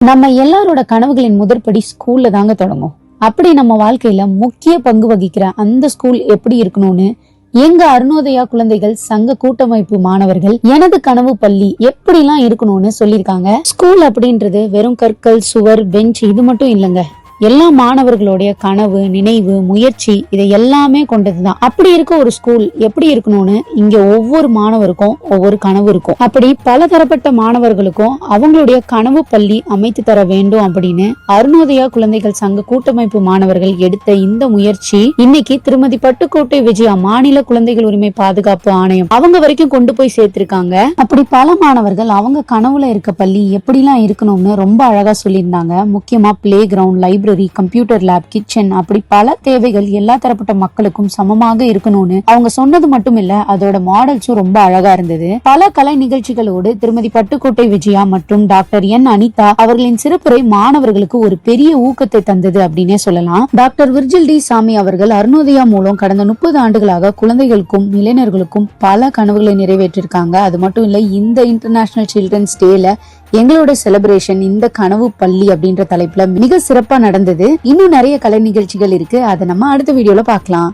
நம்ம எல்லாரோட கனவுகளின் முதற்படி ஸ்கூல்ல தாங்க தொடங்கும். அப்படி நம்ம வாழ்க்கையில முக்கிய பங்கு வகிக்கிற அந்த ஸ்கூல் எப்படி இருக்கணும்னு எங்க அருணோதயா குழந்தைகள் சங்க கூட்டமைப்பு மாணவர்கள் எனது கனவு பள்ளி எப்படிலாம் இருக்கணும்னு சொல்லியிருக்காங்க. ஸ்கூல் அப்படின்றது வெறும் கற்கள், சுவர், பெஞ்ச் இது மட்டும் இல்லைங்க. எல்லா மாணவர்களுடைய கனவு, நினைவு, முயற்சி இதை எல்லாமே கொண்டதுதான். அப்படி இருக்க ஒரு ஸ்கூல் எப்படி இருக்கணும்னு இங்க ஒவ்வொரு மாணவருக்கும் ஒவ்வொரு கனவு இருக்கும். அப்படி பல தரப்பட்ட மாணவர்களுக்கும் அவங்களுடைய கனவு பள்ளி அமைத்து தர வேண்டும் அப்படின்னு அருணோதயா குழந்தைகள் சங்க கூட்டமைப்பு மாணவர்கள் எடுத்த இந்த முயற்சி இன்னைக்கு திருமதி பட்டுக்கோட்டை விஜயா மாநில குழந்தைகள் உரிமை பாதுகாப்பு ஆணையம் அவங்க வரைக்கும் கொண்டு போய் சேர்த்திருக்காங்க. அப்படி பல மாணவர்கள் அவங்க கனவுல இருக்க பள்ளி எப்படிலாம் இருக்கணும்னு ரொம்ப அழகா சொல்லியிருந்தாங்க. முக்கியமா play ground, library, computer lab, kitchen, அப்படி பல தேவைகள் எல்லா தரப்பட்ட மக்களுக்கும் சமமாக இருக்கணும்னு அவங்க சொன்னது மட்டும் இல்ல, அதோட மாடல்ஸும் ரொம்ப அழகா இருந்தது. பல கலை நிகழ்ச்சிகளோடு திருமதி பட்டுக்கோட்டை விஜயா மற்றும் டாக்டர் என் அனிதா அவர்களின் சிறப்புரை மாணவர்களுக்கு ஒரு பெரிய ஊக்கத்தை தந்தது அப்படின்னே சொல்லலாம். டாக்டர் விர்ஜில் டி சாமி அவர்கள் அருணோதயா மூலம் கடந்த 30 ஆண்டுகளாக குழந்தைகளுக்கும் இளைஞர்களுக்கும் பல கனவுகளை நிறைவேற்றிருக்காங்க. அது மட்டும் இல்ல, இந்த இன்டர்நேஷனல் சில்ட்ரன்ஸ் டேல எங்களோட செலிப்ரேஷன் இந்த கனவு பள்ளி அப்படின்ற தலைப்புல மிக சிறப்பா நடந்தது. இன்னும் நிறைய கலை நிகழ்ச்சிகள் இருக்கு, அதை நம்ம அடுத்த வீடியோல பார்க்கலாம்.